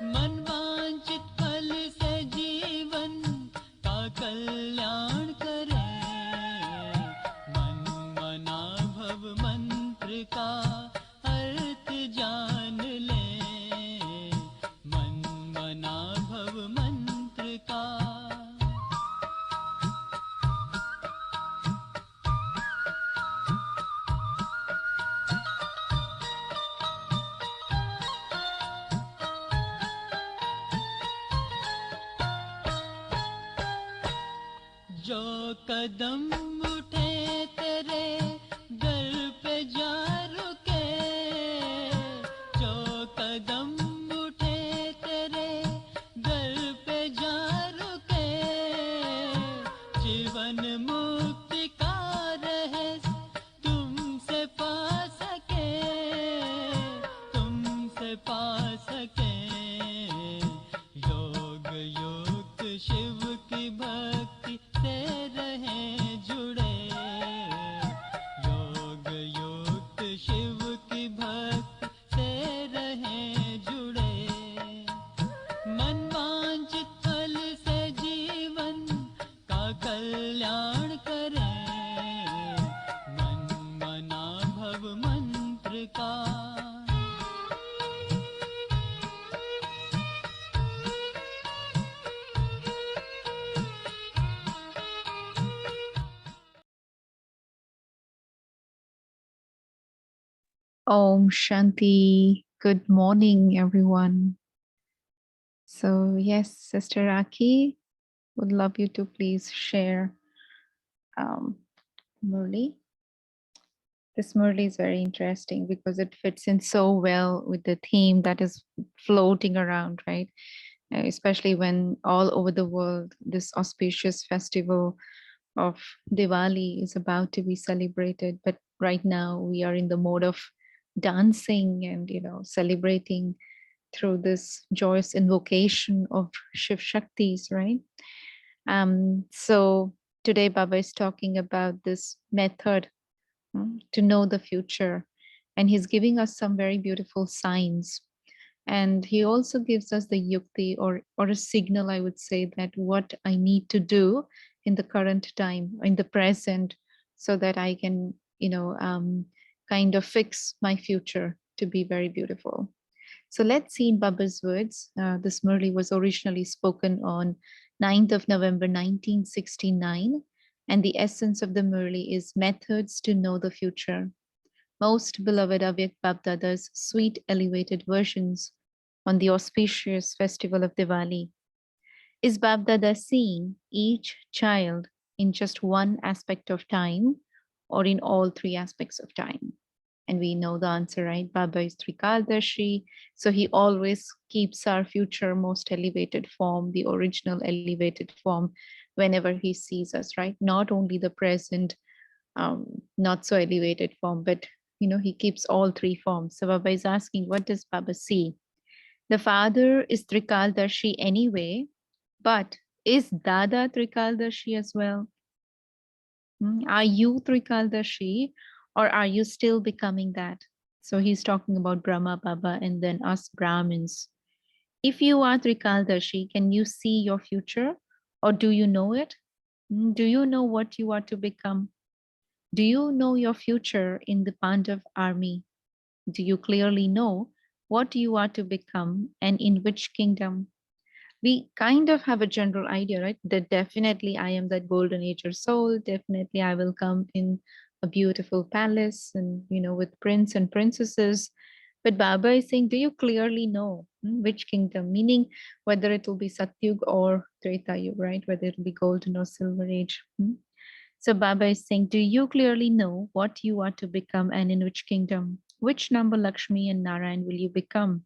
मनवांचित फल से जीवन का कल्याण करे, मन मना भव मंत्र का अर्थ जान ले, मन मना भव मंत्र का। जो कदम उठे तेरे दर पे जा रुके, जो कदम उठे तेरे दर पे जा रुके, जीवन मुक्ति का रहस्य तुमसे पा सके, तुमसे पा सके। योग युक्त शिव की भक्ति से रहे जुड़े, योग युक्त शिव की भक्ति से रहे जुड़े, मन वांछित फल से जीवन का कल्याण करे, मन मना भव मंत्र का। Om Shanti. Good morning, everyone. So, yes, Sister Aki, would love you to please share Murli. This Murli is very interesting because it fits in so well with the theme that is floating around, right? Especially when all over the world, this auspicious festival of Diwali is about to be celebrated. But right now we are in the mode of dancing and, celebrating through this joyous invocation of Shiv Shaktis, right? So today Baba is talking about this method to know the future, and he's giving us some very beautiful signs. And he also gives us the yukti or a signal, I would say, that what I need to do in the current time, in the present, so that I can, kind of fix my future to be very beautiful. So let's see in Baba's words. This Murli was originally spoken on 9th of November 1969, and the essence of the Murli is methods to know the future. Most beloved Avyak Babdada's sweet elevated versions on the auspicious festival of Diwali. Is Babdada seeing each child in just one aspect of time or in all three aspects of time? And we know the answer, right? Baba is Trikaldarshi, so he always keeps our future most elevated form, the original elevated form, whenever he sees us, right? Not only the present, not so elevated form, but he keeps all three forms. So Baba is asking, what does Baba see? The father is Trikaldarshi anyway, but is Dada Trikaldarshi as well? Are you Trikaldarshi, or are you still becoming that? So he's talking about Brahma Baba and then us Brahmins. If you are Trikaldarshi, can you see your future, or do you know it? Do you know what you are to become? Do you know your future in the Pandav army? Do you clearly know what you are to become and in which kingdom? We kind of have a general idea, right? That definitely I am that golden age soul. Definitely I will come in a beautiful palace and, with prince and princesses. But Baba is saying, do you clearly know which kingdom? Meaning whether it will be Satyug or Treta Yuga, right? Whether it will be golden or silver age. So Baba is saying, do you clearly know what you are to become and in which kingdom? Which number Lakshmi and Narayan will you become?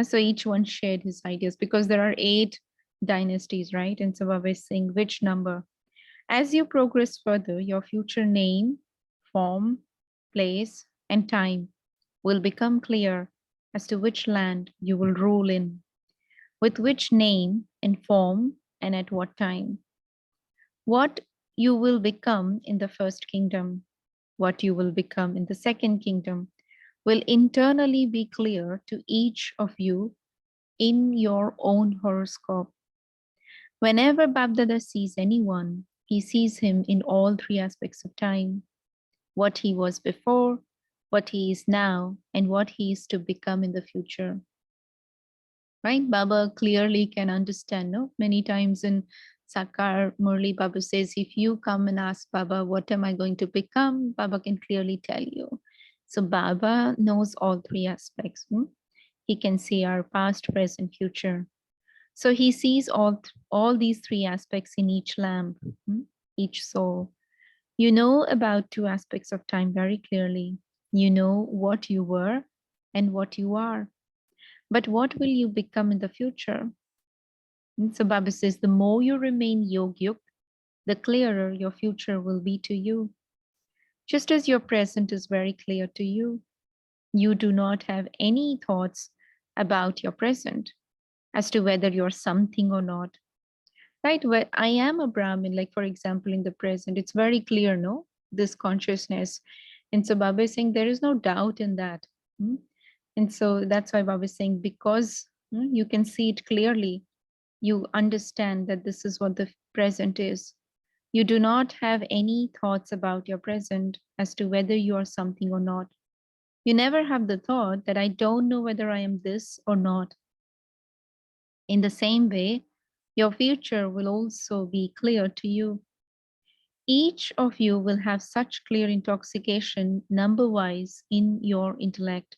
So each one shared his ideas because there are 8 dynasties, right? And so Baba is saying which number. As you progress further, your future name, form, place, and time will become clear as to which land you will rule in, with which name and form, and at what time. What you will become in the first kingdom, what you will become in the second kingdom, will internally be clear to each of you in your own horoscope. Whenever Babdada sees anyone, he sees him in all three aspects of time: what he was before, what he is now, and what he is to become in the future. Right? Baba clearly can understand, no? Many times in Sakar, Murli, Baba says, if you come and ask Baba, what am I going to become? Baba can clearly tell you. So Baba knows all three aspects. He can see our past, present, future. So he sees all these three aspects in each lamp, each soul. You know about two aspects of time very clearly. You know what you were and what you are. But what will you become in the future? So Baba says, the more you remain yogyuk, the clearer your future will be to you. Just as your present is very clear to you, you do not have any thoughts about your present as to whether you're something or not. Right? Where I am a Brahmin, like for example, in the present, it's very clear, no? This consciousness. And so Baba is saying there is no doubt in that. And so that's why Baba is saying, because you can see it clearly, you understand that this is what the present is. You do not have any thoughts about your present as to whether you are something or not. You never have the thought that I don't know whether I am this or not. In the same way, your future will also be clear to you. Each of you will have such clear intoxication number-wise in your intellect.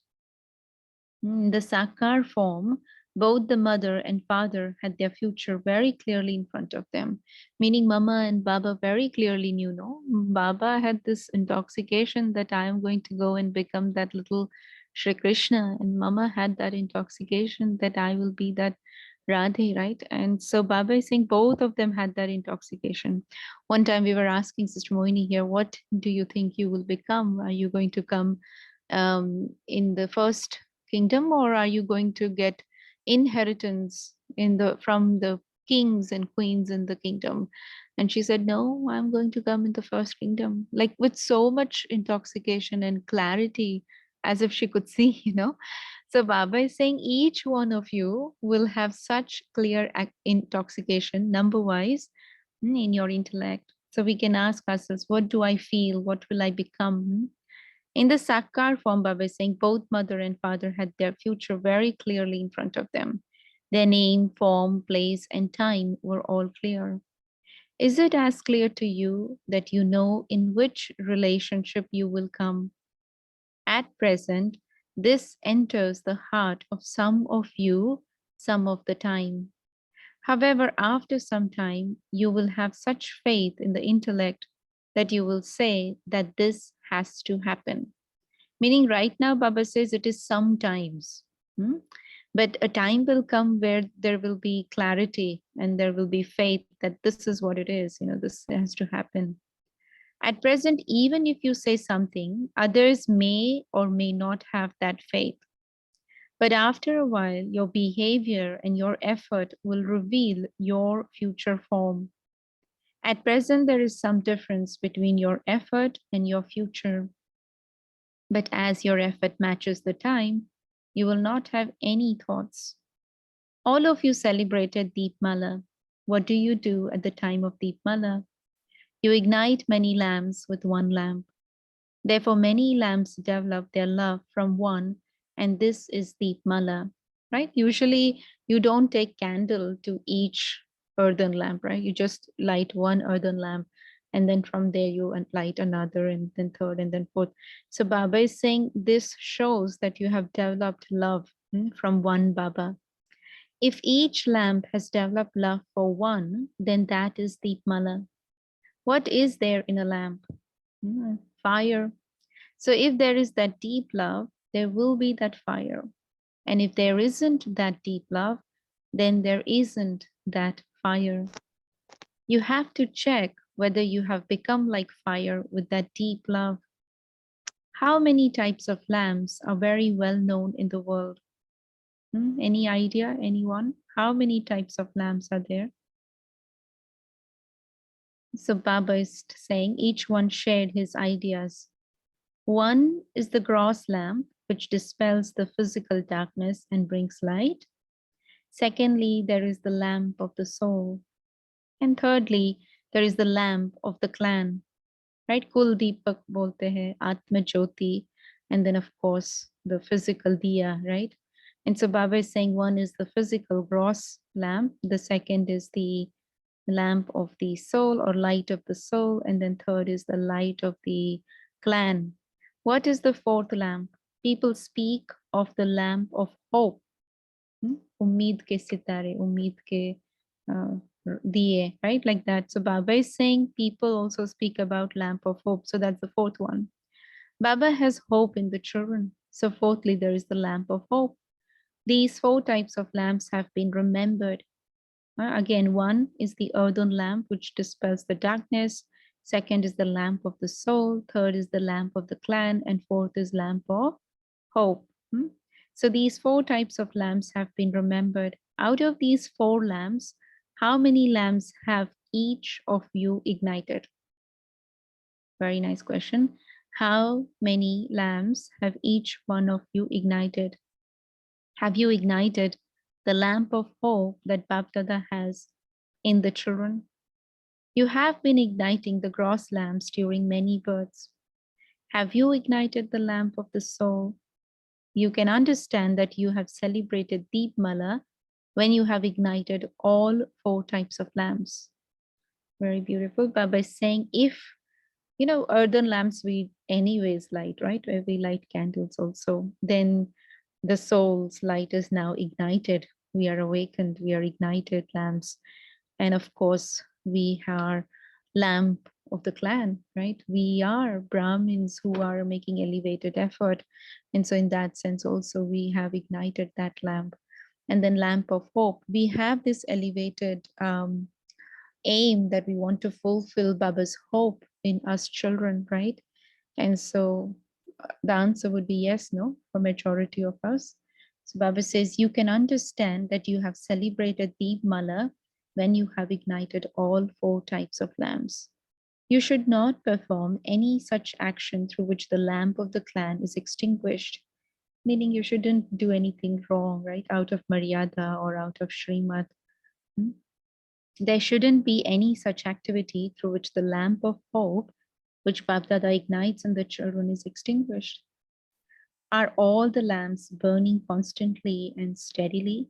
In the Sakar form, both the mother and father had their future very clearly in front of them, meaning Mama and Baba very clearly knew, no? Baba had this intoxication that I am going to go and become that little Shri Krishna, and Mama had that intoxication that I will be that Radhe, right? And so Baba is saying both of them had that intoxication. One time we were asking Sister Moini here, what do you think you will become? Are you going to come in the first kingdom, or are you going to get inheritance from the kings and queens in the kingdom? And she said, no, I'm going to come in the first kingdom, like with so much intoxication and clarity, as if she could see, So Baba is saying each one of you will have such clear intoxication number wise in your intellect. So we can ask ourselves, what do I feel? What will I become? In the Sakar form, Baba is saying both mother and father had their future very clearly in front of them. Their name, form, place, and time were all clear. Is it as clear to you that you know in which relationship you will come? At present, this enters the heart of some of you some of the time. However, after some time, you will have such faith in the intellect that you will say that this has to happen. Meaning right now, Baba says it is sometimes. But a time will come where there will be clarity and there will be faith that this is what it is, this has to happen. At present, even if you say something, others may or may not have that faith. But after a while, your behavior and your effort will reveal your future form. At present, there is some difference between your effort and your future. But as your effort matches the time, you will not have any thoughts. All of you celebrated Deepmala. What do you do at the time of Deepmala? You ignite many lamps with one lamp. Therefore, many lamps develop their love from one, and this is Deepmala, right? Usually, you don't take candle to each earthen lamp, right? You just light one earthen lamp, and then from there you light another, and then third, and then fourth. So Baba is saying this shows that you have developed love from one Baba. If each lamp has developed love for one, then that is Deepmala. What is there in a lamp? Fire. So if there is that deep love, there will be that fire. And if there isn't that deep love, then there isn't that fire. You have to check whether you have become like fire with that deep love. How many types of lamps are very well known in the world? Any idea, anyone? How many types of lamps are there? So Baba is saying each one shared his ideas. One is the gross lamp, which dispels the physical darkness and brings light. Secondly, there is the lamp of the soul. And thirdly, there is the lamp of the clan, right? Kul Deepak bolte hai, Atma Jyoti, and then of course the physical diya, right? And so Baba is saying one is the physical gross lamp, the second is the lamp of the soul or light of the soul, and then third is the light of the clan. What is the fourth lamp? People speak of the lamp of hope. Ummeed ke sitare, ummeed ke uh, diye, right? Like that. So Baba is saying people also speak about lamp of hope. So that's the fourth one. Baba has hope in the children. So fourthly, there is the lamp of hope. These four types of lamps have been remembered. Again, one is the earthen lamp, which dispels the darkness. Second is the lamp of the soul. Third is the lamp of the clan. And fourth is lamp of hope. So these four types of lamps have been remembered. Out of these four lamps, how many lamps have each of you ignited? Very nice question. How many lamps have each one of you ignited? Have you ignited the lamp of hope that Bapdada has in the children? You have been igniting the gross lamps during many births. Have you ignited the lamp of the soul? You can understand that you have celebrated Deep Mala when you have ignited all four types of lamps. Very beautiful. Baba is saying, if, earthen lamps we anyways light, right? We light candles also. Then the soul's light is now ignited. We are awakened, we are ignited lamps. And of course, we are lamp of the clan, right? We are Brahmins who are making elevated effort. And so in that sense also, we have ignited that lamp. And then lamp of hope. We have this elevated aim that we want to fulfill Baba's hope in us children, right? And so the answer would be yes, no, for majority of us. So Baba says, you can understand that you have celebrated Deep Mala when you have ignited all four types of lamps. You should not perform any such action through which the lamp of the clan is extinguished, meaning you shouldn't do anything wrong, right, out of Maryada or out of Srimad. There shouldn't be any such activity through which the lamp of hope, which Bapdada ignites in the children, is extinguished. Are all the lamps burning constantly and steadily?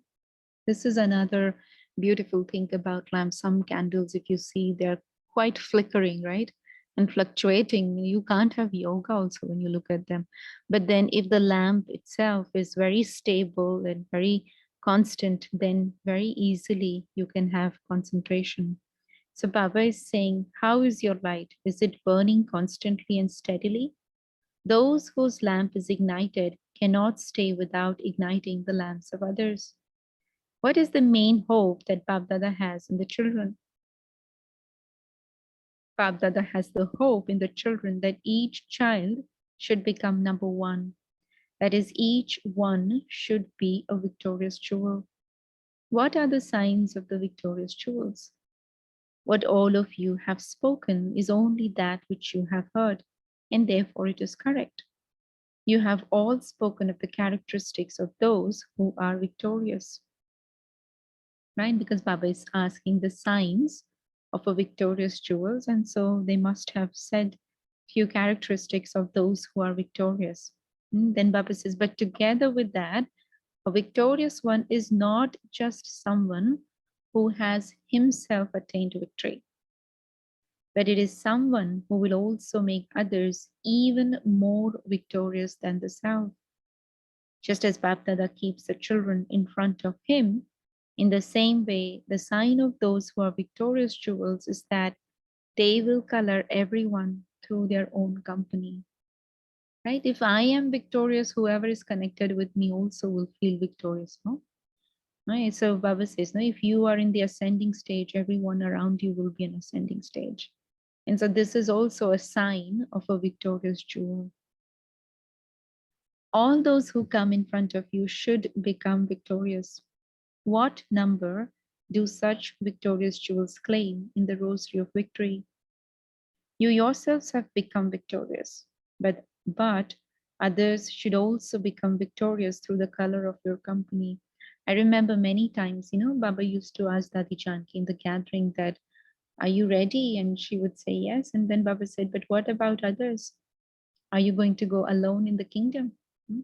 This is another beautiful thing about lamps. Some candles, if you see, they're quite flickering, right? And fluctuating. You can't have yoga also when you look at them. But then if the lamp itself is very stable and very constant, then very easily you can have concentration. So Baba is saying, how is your light? Is it burning constantly and steadily? Those whose lamp is ignited cannot stay without igniting the lamps of others. What is the main hope that Babdada has in the children? Babdada has the hope in the children that each child should become number one. That is, each one should be a victorious jewel. What are the signs of the victorious jewels? What all of you have spoken is only that which you have heard, and therefore it is correct. You have all spoken of the characteristics of those who are victorious, right? Because Baba is asking the signs of a victorious jewels, and so they must have said few characteristics of those who are victorious. Then Baba says, but together with that, a victorious one is not just someone who has himself attained victory, but it is someone who will also make others even more victorious than the self. Just as Bapdada keeps the children in front of him, in the same way, the sign of those who are victorious jewels is that they will color everyone through their own company. Right? If I am victorious, whoever is connected with me also will feel victorious. No? Right? So Baba says, no, if you are in the ascending stage, everyone around you will be an ascending stage. And so this is also a sign of a victorious jewel. All those who come in front of you should become victorious. What number do such victorious jewels claim in the rosary of victory? You yourselves have become victorious, but others should also become victorious through the color of your company. I remember many times, Baba used to ask Dadi Janki in the gathering that, are you ready? And she would say yes. And then Baba said, but what about others? Are you going to go alone in the kingdom? Hmm?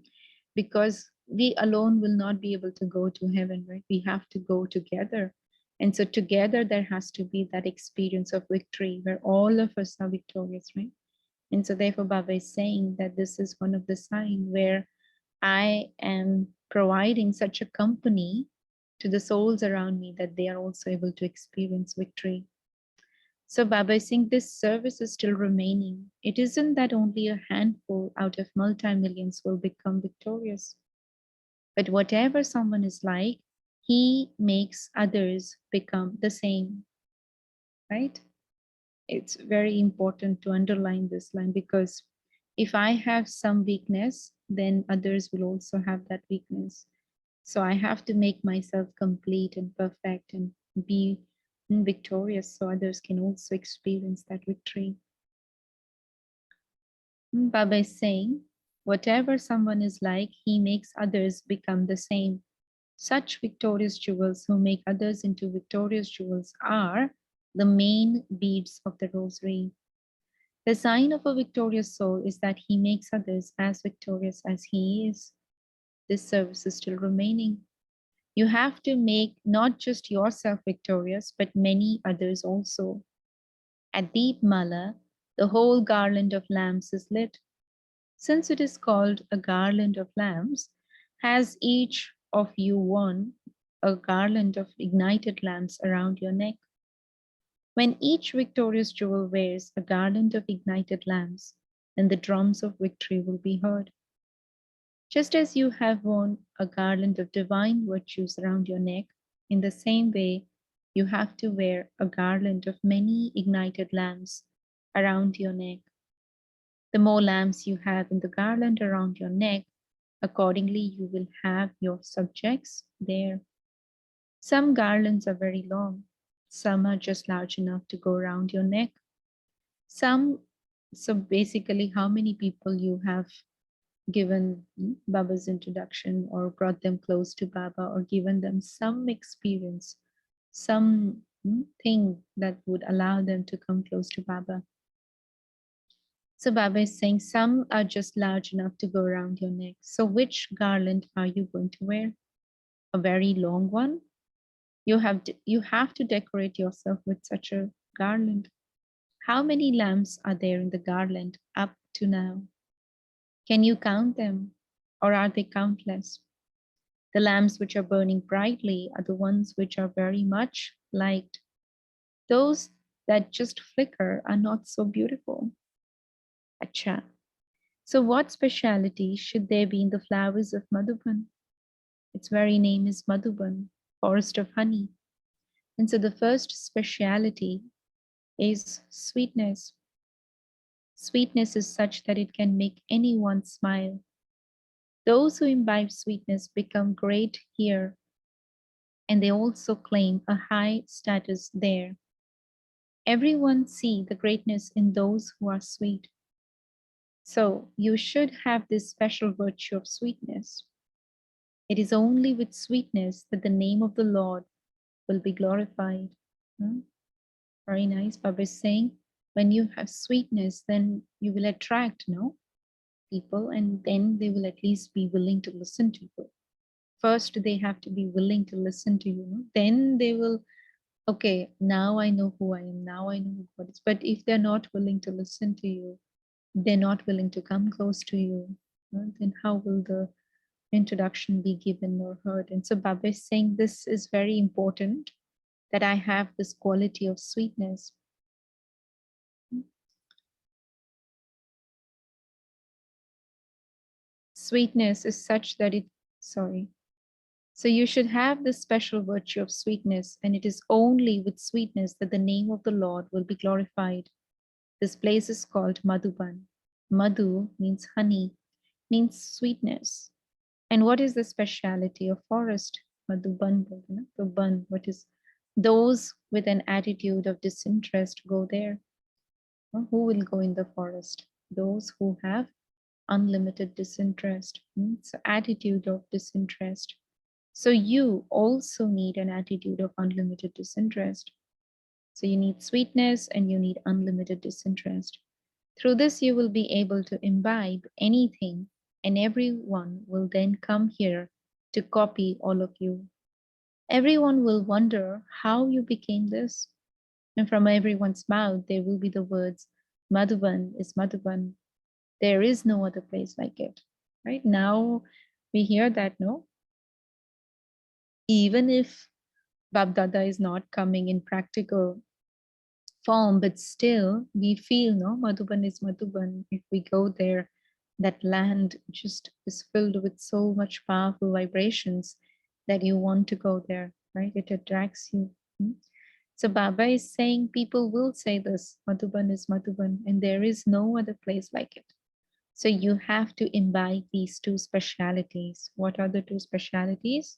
Because we alone will not be able to go to heaven, right? We have to go together. And so together there has to be that experience of victory where all of us are victorious, right? And so therefore Baba is saying that this is one of the signs where I am providing such a company to the souls around me that they are also able to experience victory. So Baba is saying this service is still remaining. It isn't that only a handful out of multi-millions will become victorious. But whatever someone is like, he makes others become the same, right? It's very important to underline this line because if I have some weakness, then others will also have that weakness. So I have to make myself complete and perfect and be victorious so others can also experience that victory. Baba is saying, whatever someone is like, he makes others become the same. Such victorious jewels who make others into victorious jewels are the main beads of the rosary. The sign of a victorious soul is that he makes others as victorious as he is. This service is still remaining. You have to make not just yourself victorious, but many others also. At Deep Mala, the whole garland of lamps is lit. Since it is called a garland of lamps, has each of you worn a garland of ignited lamps around your neck? When each victorious jewel wears a garland of ignited lamps, then the drums of victory will be heard. Just as you have worn a garland of divine virtues around your neck, in the same way, you have to wear a garland of many ignited lamps around your neck. The more lamps you have in the garland around your neck, accordingly, you will have your subjects there. Some garlands are very long, some are just large enough to go around your neck. So basically, how many people you have given Baba's introduction or brought them close to Baba or given them some experience, some thing that would allow them to come close to Baba. So Baba is saying some are just large enough to go around your neck. So which garland are you going to wear? A very long one? You have to decorate yourself with such a garland. How many lamps are there in the garland up to now? Can you count them, or are they countless? The lamps which are burning brightly are the ones which are very much liked. Those that just flicker are not so beautiful. Acha. So what speciality should there be in the flowers of Madhuban? Its very name is Madhuban, forest of honey. And so the first speciality is sweetness. Sweetness is such that it can make anyone smile. Those who imbibe sweetness become great here, and they also claim a high status there. Everyone see the greatness in those who are sweet. So you should have this special virtue of sweetness. It is only with sweetness that the name of the Lord will be glorified. Very nice. Baba is saying, when you have sweetness, then you will attract people, and then they will at least be willing to listen to you. First, they have to be willing to listen to you. Then they will, okay, now I know who I am. Now I know who God is. But if they're not willing to listen to you, they're not willing to come close to you, then how will the introduction be given or heard? And so Baba is saying this is very important, that I have this quality of sweetness. Sweetness is such that so you should have this special virtue of sweetness, and it is only with sweetness that the name of the Lord will be glorified. This place is called Madhuban. Madhu means honey, means sweetness. And what is the speciality of forest? Madhuban, Madhuban, what is those with an attitude of disinterest go there? Who will go in the forest? Those who have unlimited disinterest. So attitude of disinterest. So you also need an attitude of unlimited disinterest. So you need sweetness and you need unlimited disinterest. Through this, you will be able to imbibe anything, and everyone will then come here to copy all of you. Everyone will wonder how you became this. And from everyone's mouth, there will be the words, Madhuban is Madhuban. There is no other place like it. Right now, we hear that, no? Even if Babdada is not coming in practical form, but still we feel, no, Madhuban is Madhuban. If we go there, that land just is filled with so much powerful vibrations that you want to go there, right? It attracts you. So Baba is saying people will say this, Madhuban is Madhuban, and there is no other place like it. So you have to imbibe these two specialities. What are the two specialities?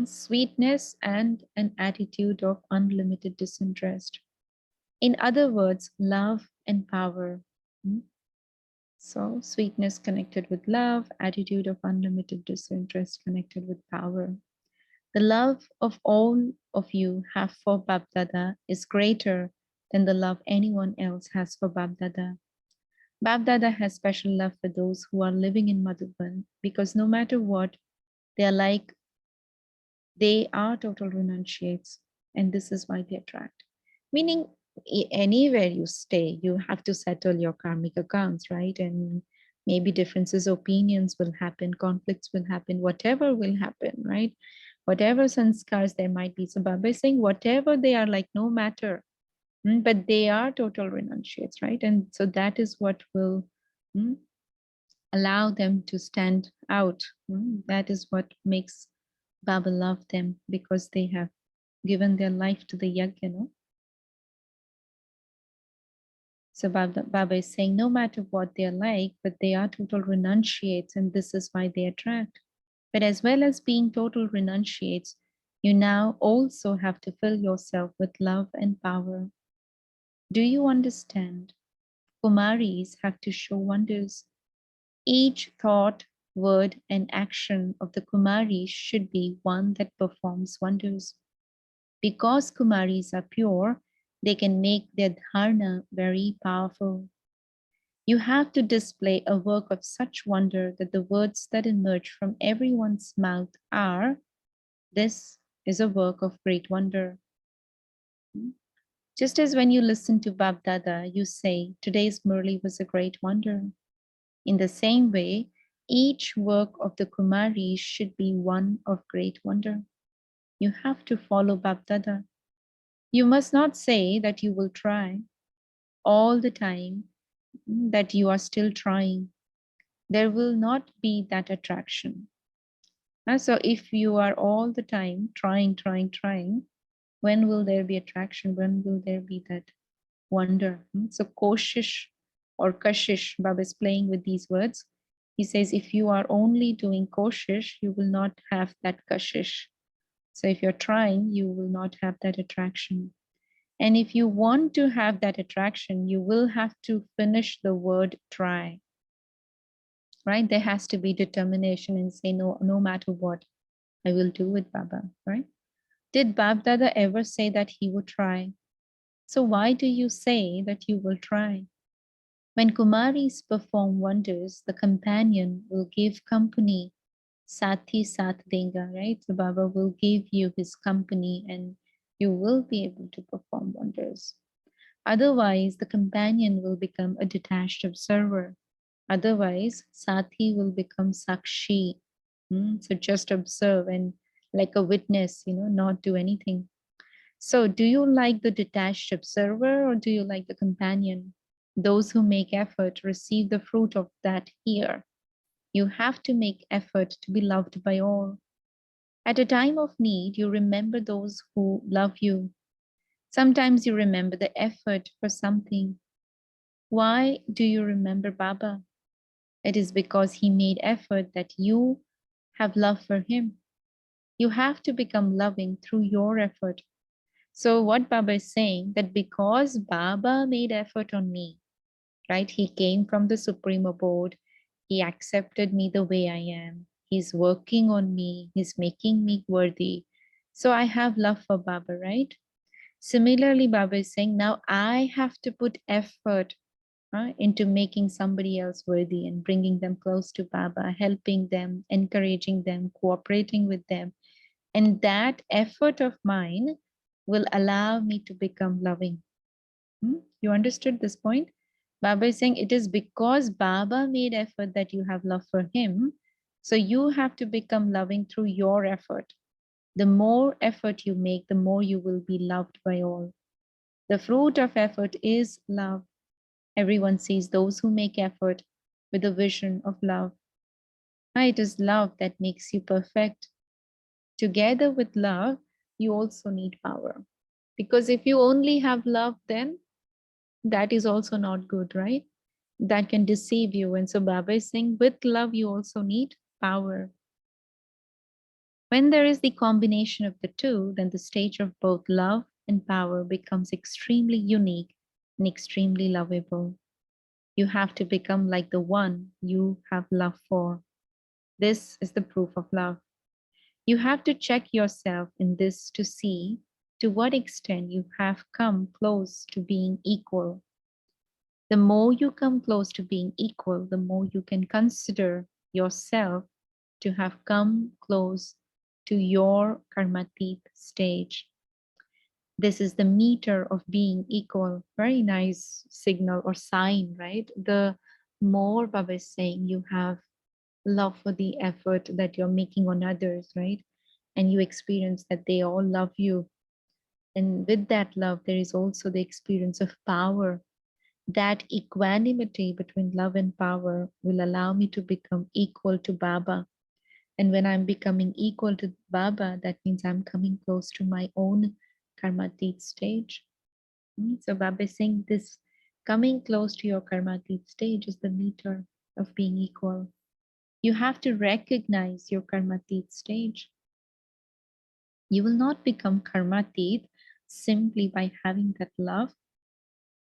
Sweetness and an attitude of unlimited disinterest. In other words, love and power. So sweetness connected with love, attitude of unlimited disinterest connected with power. The love of all of you have for Babdada is greater than the love anyone else has for Babdada. Babdada has special love for those who are living in Madhuban because no matter what, they are like, they are total renunciates, and this is why they attract. Meaning, anywhere you stay, you have to settle your karmic accounts, right? And maybe differences, opinions will happen, conflicts will happen, whatever will happen, right? Whatever sanskars there might be. So Baba is saying, whatever they are like, no matter, but they are total renunciates, right? And so that is what will allow them to stand out. That is what makes Baba love them, because they have given their life to the yajna, no? So Baba is saying, no matter what they are like, but they are total renunciates, and this is why they attract. But as well as being total renunciates, you now also have to fill yourself with love and power. Do you understand? Kumaris have to show wonders. Each thought, word, and action of the Kumaris should be one that performs wonders. Because Kumaris are pure, they can make their dharana very powerful. You have to display a work of such wonder that the words that emerge from everyone's mouth are, this is a work of great wonder. Just as when you listen to Bab Dada, you say, today's Murli was a great wonder. In the same way, each work of the Kumaris should be one of great wonder. You have to follow Bab Dada. You must not say that you will try all the time, that you are still trying. There will not be that attraction. So if you are all the time trying, when will there be attraction? When will there be that wonder? So koshish or kashish, Baba is playing with these words. He says, if you are only doing koshish, you will not have that kashish. So if you're trying, you will not have that attraction. And if you want to have that attraction, you will have to finish the word try, right? There has to be determination and say, no, no matter what, I will do it, Baba, right? Did Bab Dada ever say that he would try? So why do you say that you will try? When Kumaris perform wonders, the companion will give company, Sati Sat Denga, right? So Baba will give you his company and you will be able to perform wonders. Otherwise, the companion will become a detached observer. Otherwise, Sati will become Sakshi. So just observe and like a witness, not do anything. So do you like the detached observer or do you like the companion? Those who make effort receive the fruit of that here. You have to make effort to be loved by all. At a time of need, you remember those who love you. Sometimes you remember the effort for something. Why do you remember Baba? It is because he made effort that you have love for him. You have to become loving through your effort. So what Baba is saying, that because Baba made effort on me, right? He came from the Supreme Abode. He accepted me the way I am. He's working on me. He's making me worthy. So I have love for Baba, right? Similarly, Baba is saying, now I have to put effort into making somebody else worthy and bringing them close to Baba, helping them, encouraging them, cooperating with them. And that effort of mine will allow me to become loving. You understood this point? Baba is saying it is because Baba made effort that you have love for him. So you have to become loving through your effort. The more effort you make, the more you will be loved by all. The fruit of effort is love. Everyone sees those who make effort with a vision of love. It is love that makes you perfect. Together with love, you also need power. Because if you only have love, then that is also not good, right? That can deceive you. And so Baba is saying, with love, you also need power. When there is the combination of the two, then the stage of both love and power becomes extremely unique and extremely lovable. You have to become like the one you have love for. This is the proof of love. You have to check yourself in this to see to what extent you have come close to being equal. The more you come close to being equal, the more you can consider yourself to have come close to your karmatit stage. This is the meter of being equal. Very nice signal or sign, right? The more Baba is saying you have love for the effort that you're making on others, right? And you experience that they all love you. And with that love, there is also the experience of power. That equanimity between love and power will allow me to become equal to Baba. And when I'm becoming equal to Baba, that means I'm coming close to my own karmatit stage. So Baba is saying this coming close to your karmatit stage is the meter of being equal. You have to recognize your karmatit stage. You will not become karmatit simply by having that love.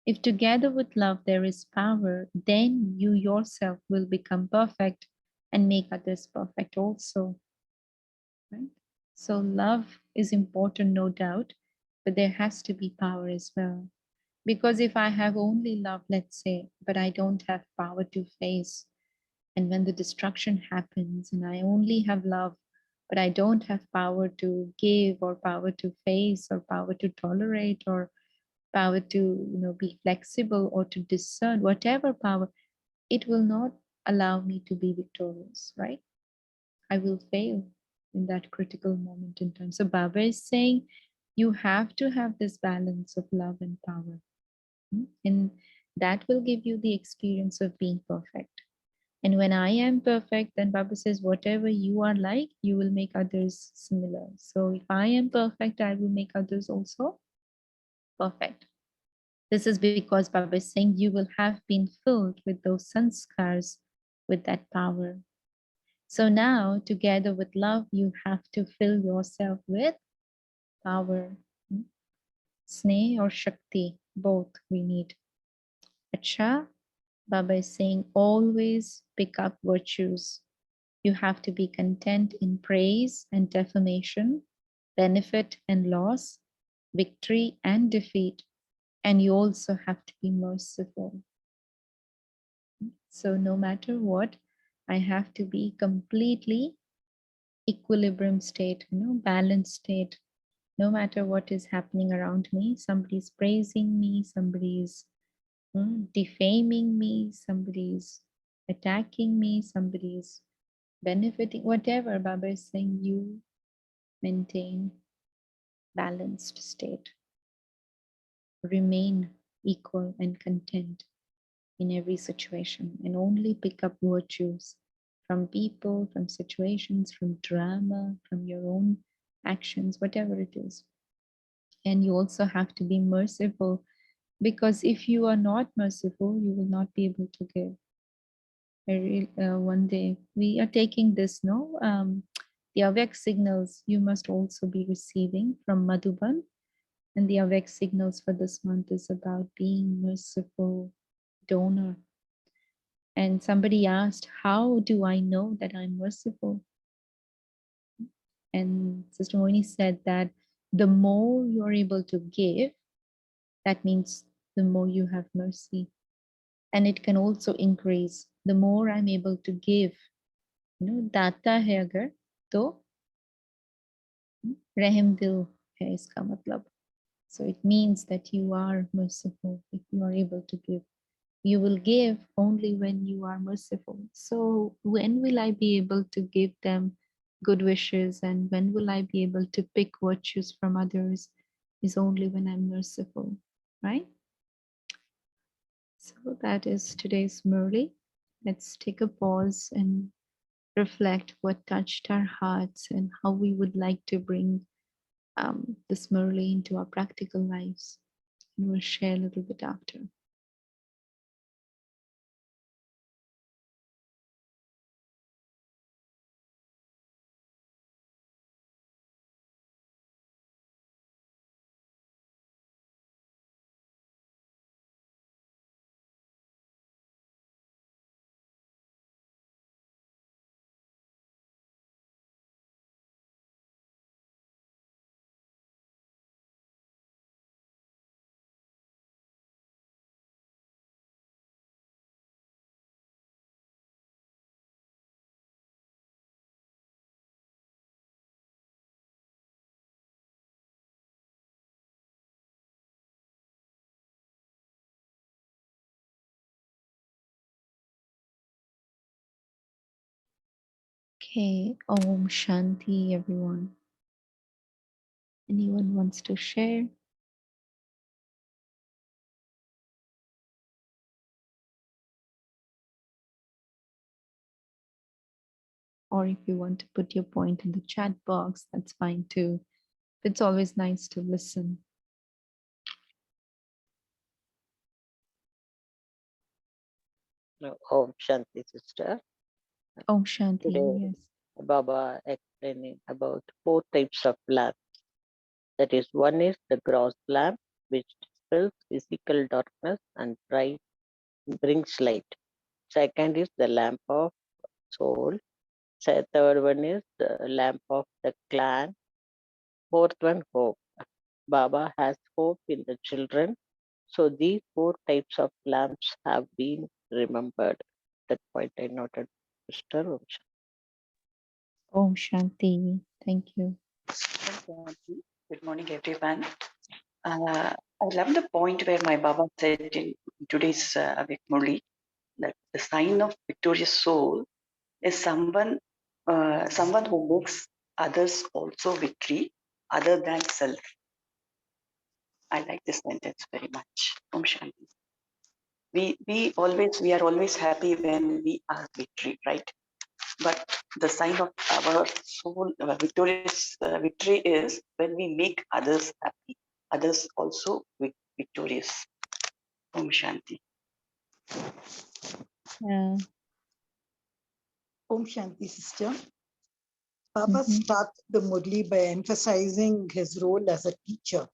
If together with love there is power, then you yourself will become perfect and make others perfect also. Right? So love is important, no doubt, but there has to be power as well. Because if I have only love, let's say, but I don't have power to face, and when the destruction happens and I only have love, but I don't have power to give or power to face or power to tolerate or power to be flexible or to discern, whatever power, it will not allow me to be victorious, right? I will fail in that critical moment in time. So Baba is saying you have to have this balance of love and power. And that will give you the experience of being perfect. And when I am perfect, then Baba says, whatever you are like, you will make others similar. So if I am perfect, I will make others also perfect. This is because Baba is saying you will have been filled with those sanskars, with that power. So now, together with love, you have to fill yourself with power. Sneh or Shakti, both we need. Acha, Baba is saying always pick up virtues. You have to be content in praise and defamation, benefit and loss, victory and defeat. And you also have to be merciful. So no matter what, I have to be completely equilibrium state, balanced state. No matter what is happening around me, somebody's praising me, somebody's defaming me, somebody's attacking me, somebody's benefiting, whatever Baba is saying, you maintain balanced state. Remain equal and content in every situation and only pick up virtues from people, from situations, from drama, from your own actions, whatever it is. And you also have to be merciful, because if you are not merciful, you will not be able to give. One day we are taking this, the Avyak signals you must also be receiving from Madhuban. And the Avyak signals for this month is about being merciful donor. And somebody asked, how do I know that I'm merciful? And Sister Moini said that the more you're able to give, that means the more you have mercy. And it can also increase. The more I'm able to give, दाता है अगर तो रहम दिल है इसका मतलब. So it means that you are merciful if you are able to give. You will give only when you are merciful. So when will I be able to give them good wishes, and when will I be able to pick virtues from others is only when I'm merciful, right? So that is today's Murli. Let's take a pause and reflect what touched our hearts and how we would like to bring this Murli into our practical lives. And we'll share a little bit after. Okay, Om Shanti, everyone. Anyone wants to share? Or if you want to put your point in the chat box, that's fine too. It's always nice to listen. Om Shanti, sister. Om Shanti, Today, yes. Baba explaining about 4 types of lamp. That is, one is the gross lamp, which dispels physical darkness and brings light. Second is the lamp of soul. Third one is the lamp of the clan. Fourth one, hope. Baba has hope in the children. So these 4 types of lamps have been remembered. That point I noted, Sister. Om Shanti. Om Shanti. Thank you. Good morning, everyone. I love the point where my Baba said in today's Avik Murli that the sign of victorious soul is someone who makes others also victory other than self. I like this sentence very much. Om Shanti. We are always happy when we are victory, right? But the sign of our soul victorious victory is when we make others happy, others also victorious. Om Shanti. Yeah. Om Shanti, sister. Baba Mhm. started the Murli by emphasizing his role as a teacher.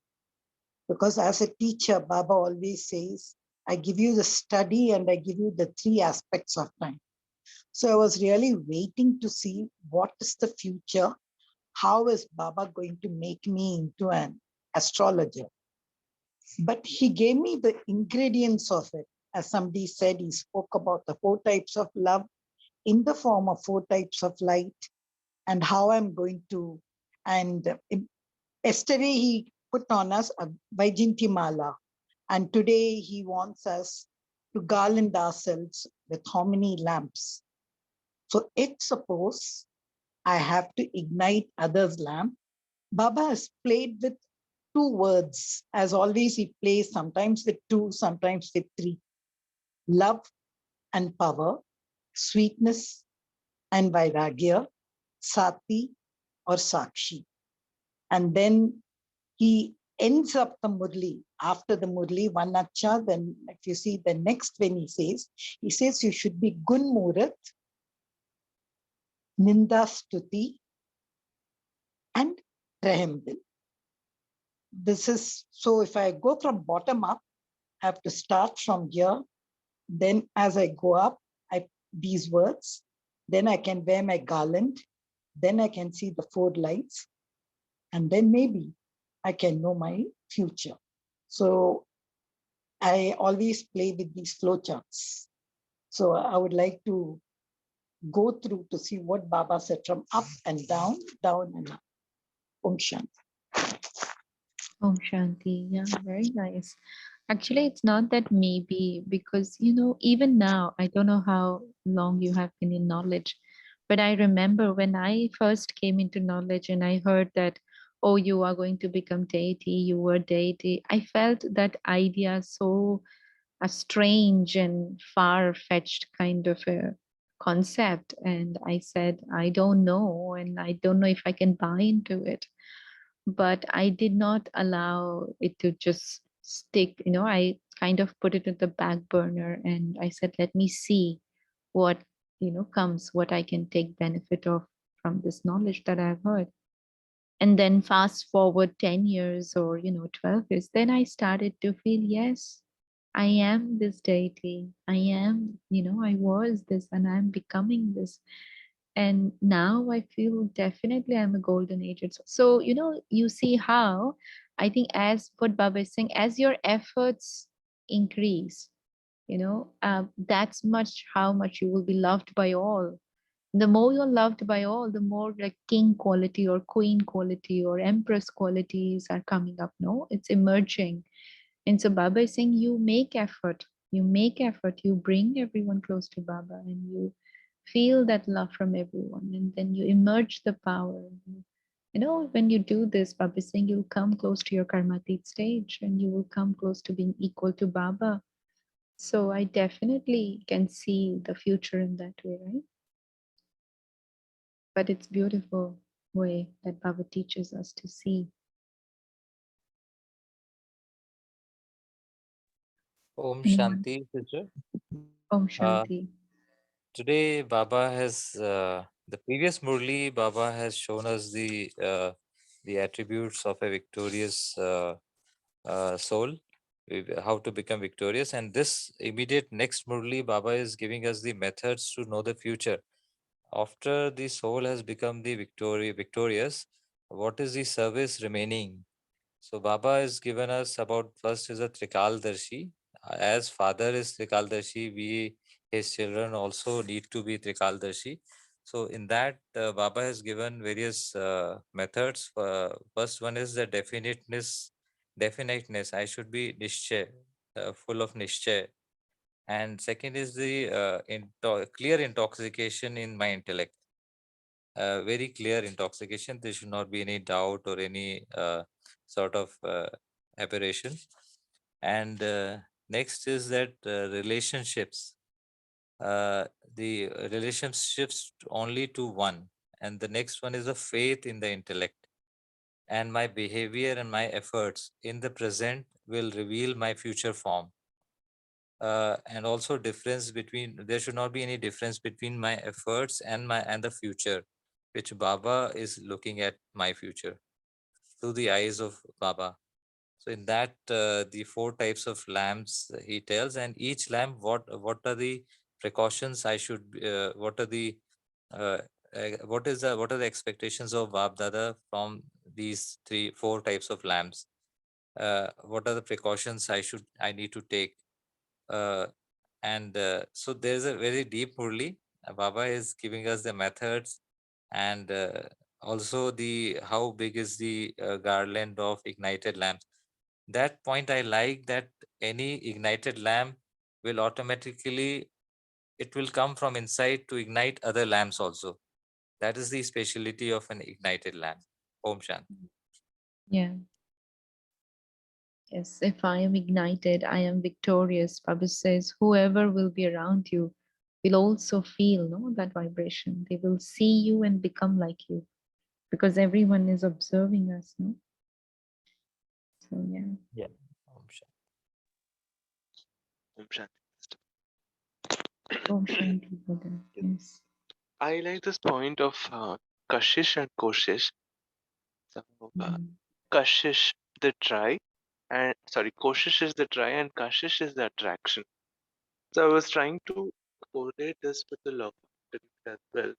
Because as a teacher, Baba always says, I give you the study and I give you the 3 aspects of time. So I was really waiting to see what is the future. How is Baba going to make me into an astrologer? But he gave me the ingredients of it. As somebody said, he spoke about the 4 types of love in the form of 4 types of light, and how I'm going to, and yesterday he put on us a Vaijinti Mala, and today he wants us to garland ourselves with how many lamps. So it's suppose I have to ignite others' lamp. Baba has played with 2 words. As always, he plays sometimes with 2, sometimes with 3. Love and power, sweetness and vairagya, sati or sakshi. And then he ends up the Murli. After the Murli, one acha, then if you see the next when he says you should be Gun Murat, Ninda Stuti, and Rahimdil. This is, so if I go from bottom up, I have to start from here. Then as I go up, these words, then I can wear my garland, then I can see the 4 lights, and then maybe I can know my future. So I always play with these flowcharts. So I would like to go through to see what Baba said from up and down, down and up. Om Shanti. Om Shanti. Yeah, very nice. Actually, it's not that maybe, because, you know, even now, I don't know how long you have been in knowledge, but I remember when I first came into knowledge and I heard that, oh, you are going to become deity, you were deity. I felt that idea so a strange and far-fetched kind of a concept. And I said, I don't know, and I don't know if I can buy into it. But I did not allow it to just stick, you know, I kind of put it at the back burner and I said, let me see what, you know, comes, what I can take benefit of from this knowledge that I've heard. And then fast forward 10 years or, you know, 12 years, then I started to feel, yes, I am this deity. I am, you know, I was this and I'm becoming this. And now I feel definitely I'm a golden age. So, you know, you see how I think, as what Baba is saying, as your efforts increase, you know, that's much how much you will be loved by all. The more you're loved by all, the more like king quality or queen quality or empress qualities are coming up. No, it's emerging. And so Baba is saying, you make effort, you bring everyone close to Baba and you feel that love from everyone, and then you emerge the power. You know, when you do this, Baba is saying you'll come close to your karmatic stage and you will come close to being equal to Baba. So I definitely can see the future in that way, right? But it's beautiful way that Baba teaches us to see. Om Anyone? Shanti, sister. Om Uh, Shanti. Today, Baba has the previous Murli. Baba has shown us the attributes of a victorious soul, how to become victorious. And this immediate next Murli, Baba is giving us the methods to know the future. After the soul has become the victorious, what is the service remaining? So Baba has given us about, first is a Trikaldarshi. As father is Trikaldarshi, we, his children, also need to be Trikaldarshi. So in that, Baba has given various methods. First one is the definiteness. I should be Nishchay, full of Nishchay. And second is the clear intoxication in my intellect. Very clear intoxication. There should not be any doubt or any sort of aberration. And next is that relationships. The relationships only to one. And the next one is the faith in the intellect. And my behavior and my efforts in the present will reveal my future form. And also difference between, there should not be any difference between my efforts and the future, which Baba is looking at my future through the eyes of Baba. So in that, the 4 types of lamps he tells, and each lamp, what are the precautions I should, what are the what are the expectations of Bab Dada from these 4 types of lamps? What are the precautions I need to take? And so there's a very deep Murli. Baba is giving us the methods, and also the how big is the garland of ignited lamps. That point I like, that any ignited lamp will automatically, it will come from inside to ignite other lamps also. That is the speciality of an ignited lamp. Om Shanti. Yeah. Yes, if I am ignited, I am victorious. Baba says, whoever will be around you will also feel, no, that vibration. They will see you and become like you, because everyone is observing us, no? So yeah. Yeah. Om Shanti. Om Shanti. Om Shanti Buddha. Yes. I like this point of kashish and koshish. So, Mm. kashish, the try, koshish is the try, and kashish is the attraction. So I was trying to correlate this with the law of activity as well,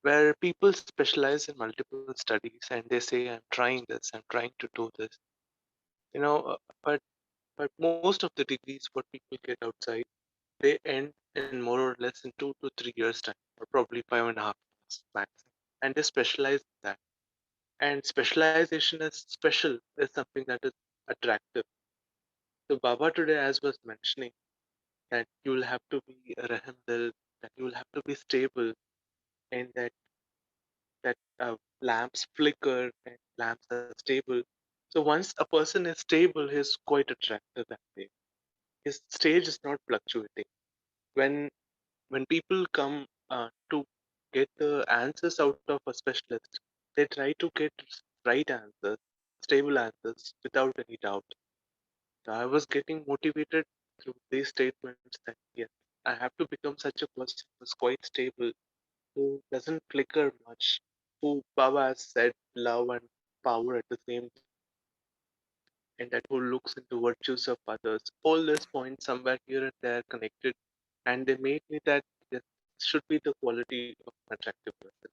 where people specialize in multiple studies and they say, I'm trying this, I'm trying to do this, but most of the degrees what people get outside, they end in more or less in 2 to 3 years time, or probably 5.5 years max, and they specialize in that. And specialization is special, is something that is attractive. So Baba today, as was mentioning, that you will have to be a rahim dil, that you will have to be stable, and that lamps flicker and lamps are stable. So once a person is stable, he's quite attractive that way. His stage is not fluctuating. When people come to get the answers out of a specialist, they try to get right answers, stable answers without any doubt. So I was getting motivated through these statements that yes, I have to become such a person who's quite stable, who doesn't flicker much, who Baba has said love and power at the same time, and that who looks into virtues of others. All these points somewhere here and there connected, and they made me that yes, this should be the quality of an attractive person.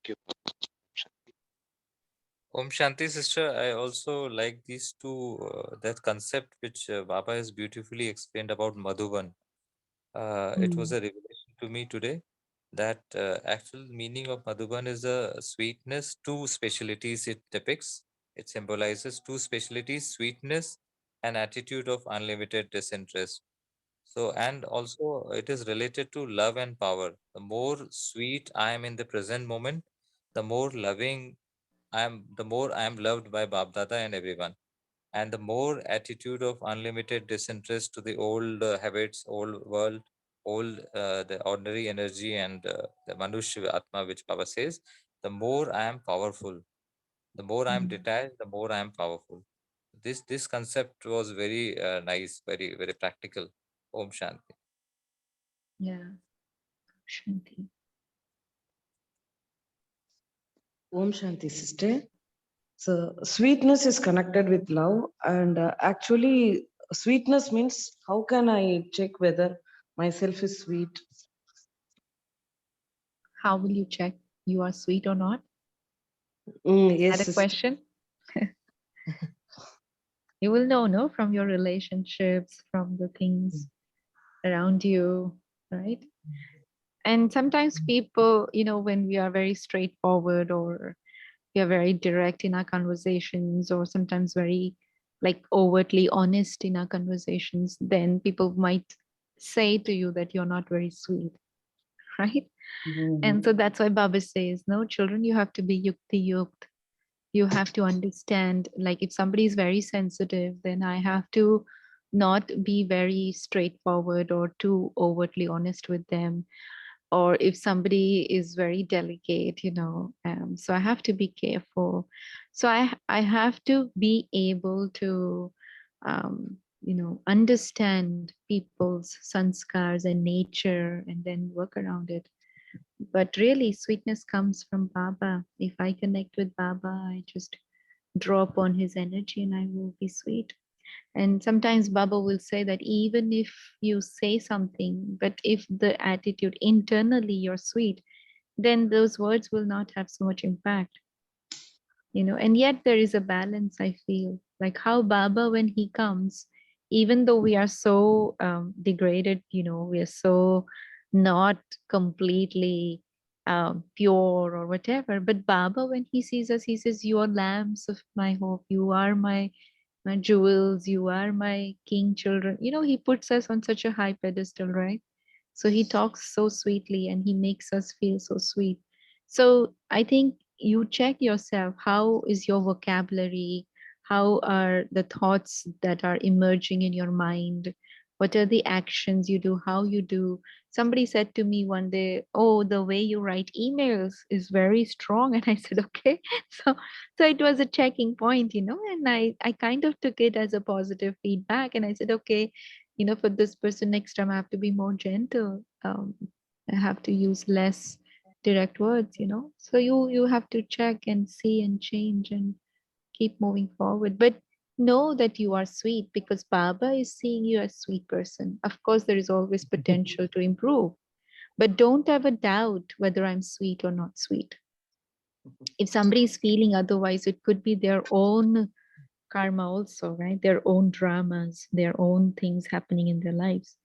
Thank you. Om Shanti, sister. I also like these two, that concept which Baba has beautifully explained about Madhuban. It was a revelation to me today that actual meaning of Madhuban is a sweetness, two specialities it depicts. It symbolizes two specialities, sweetness and attitude of unlimited disinterest. So, and also it is related to love and power. The more sweet I am in the present moment, the more loving the more I am loved by Bab Dada and everyone. And the more attitude of unlimited disinterest to the old habits, old world, old the ordinary energy and the Manushya Atma, which Baba says, the more I am powerful. The more I am detached, the more I am powerful. This concept was very nice, very very practical. Om Shanti. Yeah, Shanti. Om Shanti, sister. So, sweetness is connected with love, and actually, sweetness means how can I check whether myself is sweet? How will you check you are sweet or not? Yes, That a sister. question? You will know, no, from your relationships, from the things around you, right? And sometimes people, when we are very straightforward or we are very direct in our conversations, or sometimes very like overtly honest in our conversations, then people might say to you that you're not very sweet, right? And so that's why Baba says, no, children, you have to be yukti yukt. You have to understand, like if somebody is very sensitive, then I have to not be very straightforward or too overtly honest with them. Or if somebody is very delicate, so I have to be careful. So I have to be able to understand people's sanskars and nature and then work around it. But really, sweetness comes from Baba. If I connect with Baba, I just draw upon his energy and I will be sweet. And sometimes Baba will say that even if you say something, but if the attitude internally you're sweet, then those words will not have so much impact. And yet there is a balance, I feel. Like how Baba, when he comes, even though we are so degraded, we are so not completely pure or whatever, but Baba, when he sees us, he says, you are lambs of my hope, you are my jewels, you are my king children. He puts us on such a high pedestal, right? So he talks so sweetly and he makes us feel so sweet. So I think you check yourself. How is your vocabulary? How are the thoughts that are emerging in your mind? What are the actions you do? How you do? Somebody said to me one day, oh, the way you write emails is very strong. And I said, okay. So it was a checking point, and I kind of took it as a positive feedback. And I said, okay, for this person, next time I have to be more gentle. I have to use less direct words, so you have to check and see and change and keep moving forward. But know that you are sweet because Baba is seeing you as sweet person. Of course, there is always potential to improve, but don't ever doubt whether I'm sweet or not sweet. If somebody is feeling otherwise, it could be their own karma also, right? Their own dramas, their own things happening in their lives.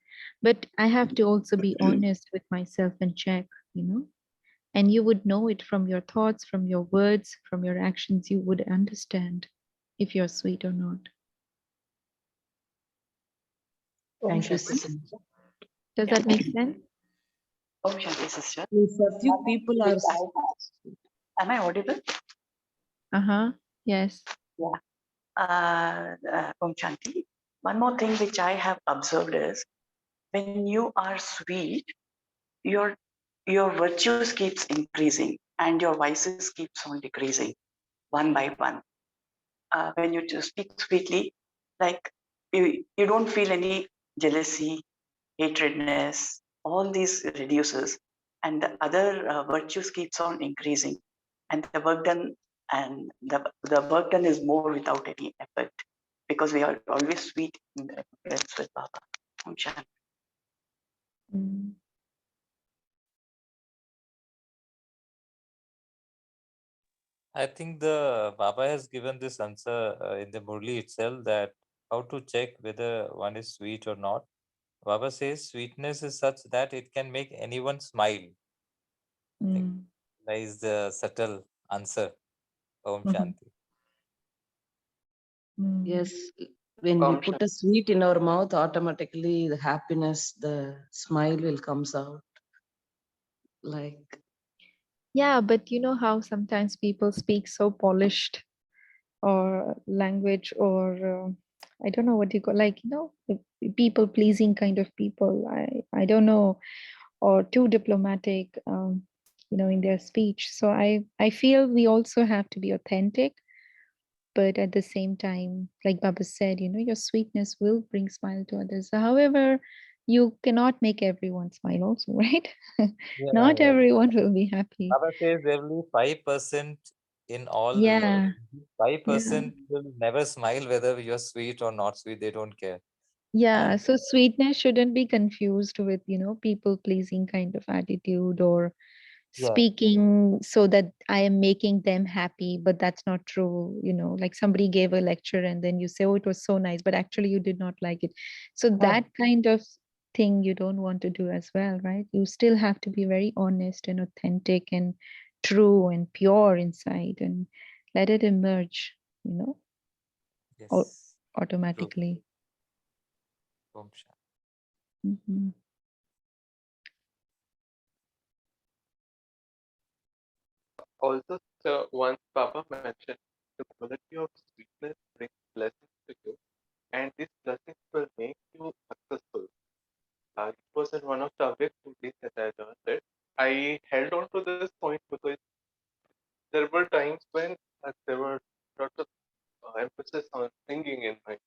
But I have to also be honest with myself and check, and you would know it from your thoughts, from your words, from your actions. You would understand if you're sweet or not. Thank you, Shanti. sister. Does Yeah. that make sense? Om Shanti, sister. Yes, a few people are. Am I audible? Uh-huh. Yes. Yeah. Om Shanti. One more thing which I have observed is when you are sweet, your virtues keeps increasing and your vices keeps on decreasing one by one. When you just speak sweetly, like you don't feel any jealousy, hatredness, all these reduces, and the other virtues keeps on increasing, and the work done the work done is more without any effort because we are always sweet in the presence with Baba. Om Shanti. Mm. I think the Baba has given this answer in the Murli itself, that how to check whether one is sweet or not. Baba says sweetness is such that it can make anyone smile. I think Mm. that is the subtle answer. Om Mhm. Shanti. Mm. Yes, when we Om put Shanti. a sweet in our mouth, automatically the happiness, the smile will comes out. Like, Yeah, but you know how sometimes people speak so polished or language or I don't know what you call, like, people pleasing kind of people. I don't know, or too diplomatic, in their speech. So I feel we also have to be authentic, but at the same time, like Baba said, your sweetness will bring smile to others. However, you cannot make everyone smile also, right? Yeah, Not yeah. everyone will be happy. Baba says there will be 5% in all. Yeah, yeah. 5% will never smile whether you're sweet or not sweet. They don't care. Yeah, And so sweetness shouldn't be confused with, people pleasing kind of attitude or yeah, speaking so that I am making them happy, but that's not true. Like somebody gave a lecture and then you say, oh, it was so nice, but actually you did not like it. So that kind of thing you don't want to do as well, right? You still have to be very honest and authentic and true and pure inside and let it emerge, au- yes, true. automatically. Om Shanti. Mhm. Also, once Baba mentioned the quality of sweetness brings blessings to you, and these blessings will make you successful. It was in one of the awake days that I learned it. I held on to this point because there were times when there were lots of emphasis on singing in my.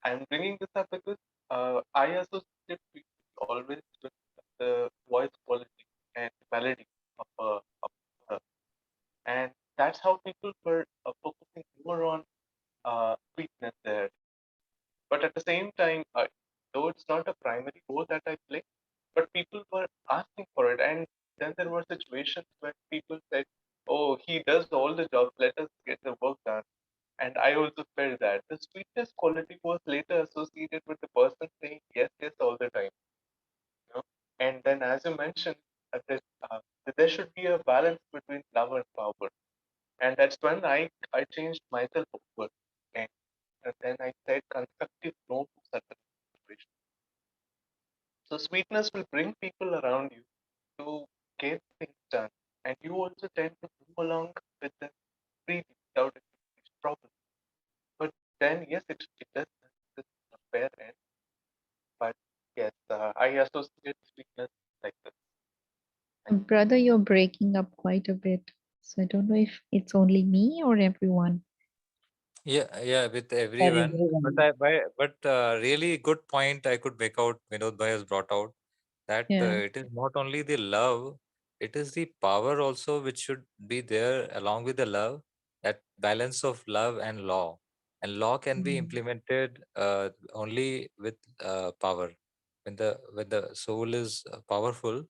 I'm bringing this up because I associate people always with the voice quality and melody of a and that's how people were focusing more on sweetness there. But at the same time, though it's not a primary role that I play, but people were asking for it, and then there were situations when people said, "Oh, he does all the job. Let us get the work done." And I also felt that the sweetness quality was later associated with the person saying yes, yes all the time. You know? And then, as you mentioned, that there should be a balance between love and power. And that's when I changed myself over. And then I said constructive no to certain situations. So sweetness will bring people around you to get things done. And you also tend to move along with them freely without any problem. But then, yes, it does this a fair end. But yes, I associate sweetness like this. Brother, you're breaking up quite a bit. So I don't know if it's only me or everyone. Yeah, with everyone. But everyone. really good point I could make out. Vinod Bhai has brought out that Yeah. it is not only the love, it is the power also which should be there along with the love. That balance of love and law. and law can be Mm. implemented only with power. When the soul is powerful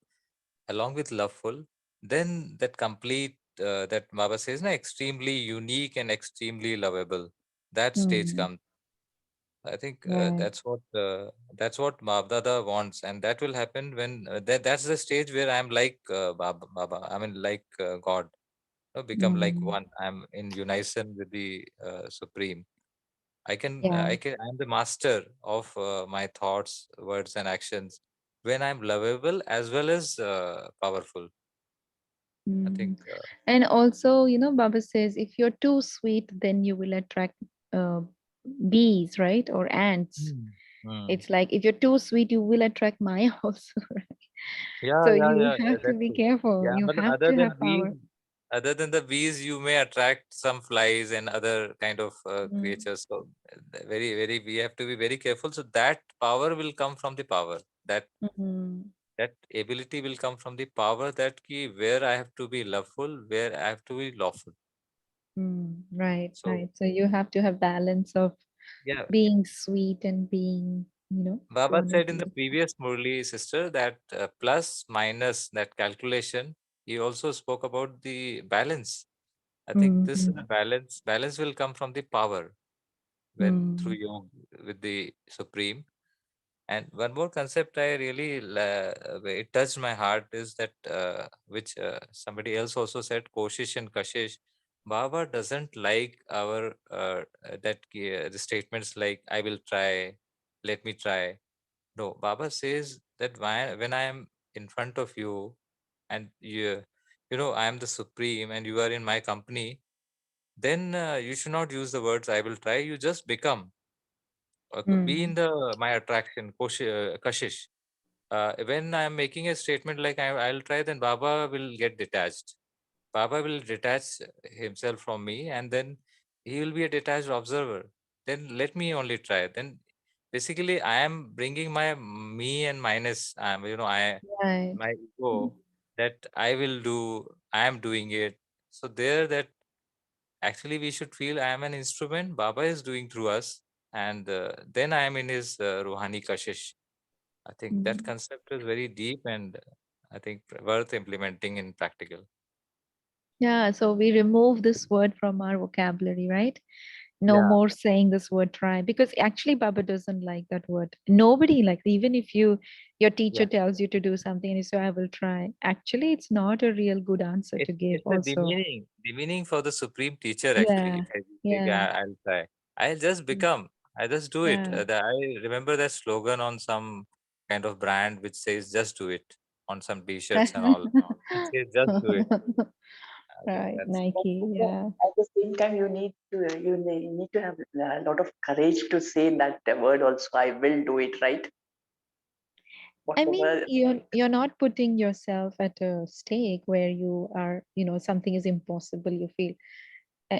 along with loveful, then that complete that Baba says, na, extremely unique and extremely lovable. That stage Mm. comes. I think Right. that's what Baba wants, and that will happen when that's the stage where I'm like Baba. I mean, like God. Become like Mm. one. I'm in unison with the Supreme. Yeah. I'm the master of my thoughts, words, and actions when I'm lovable as well as powerful. I think. Mm. And also, Baba says if you're too sweet, then you will attract uh, bees, right? Or ants. Hmm. Hmm. It's like if you're too sweet, you will attract Maya also, right? Yeah, So yeah, you yeah. have to That's be true. careful. Yeah, You but have to have power. other than the bees, you may attract some flies and other kind of Mm. creatures. So very, very, we have to be very careful. So that power will come from the power. Mhm. That ability will come from the power that ki where I have to be loveful, where I have to be lawful. Mm. Right, So right. So you have to have balance of yeah, being sweet and being, Baba one of said in the the. previous Murli sister that plus minus that calculation. He also spoke about the balance. I think this is Mhm. a balance. Balance will come from the power when through Mm. yoga with the Supreme. And one more concept I really it touched my heart is that which somebody else also said, Koshish and Kashish. Baba doesn't like our the statements like I will try, let me try. No, Baba says that when I am in front of you and I am the Supreme and you are in my company, then you should not use the words I will try. You just become. Be in Mm. my attraction, Kashish. When I am making a statement like I'll try, then Baba will get detached. Baba will detach himself from me, and then he will be a detached observer. Then let me only try. Then basically, I am bringing my me and minus. Right. My ego that I will do. I am doing it. So there, that actually we should feel I am an instrument. Baba is doing through us, and then I am in his Ruhani Kashish. I think that Mm. concept is very deep and I think worth implementing in practical. Yeah, so we remove this word from our vocabulary, right? No Yeah, more saying this word try, because actually Baba doesn't like that word. Nobody likes, even if your teacher yeah. tells you to do something and you say I will try, actually it's not a real good answer to give It's a also. demeaning for the supreme teacher actually. Yeah, If I say, yeah, I'll try, I'll just mm, become, I just do it. yeah. I remember that slogan on some kind of brand which says "just do it" on some T-shirts and all. It says "just do it." I think Right, that's But Nike, yeah. at the same time, you need to have a lot of courage to say that word also. I will do it, right? I mean, Whatever. you're not putting yourself at a stake where you are, something is impossible, you feel.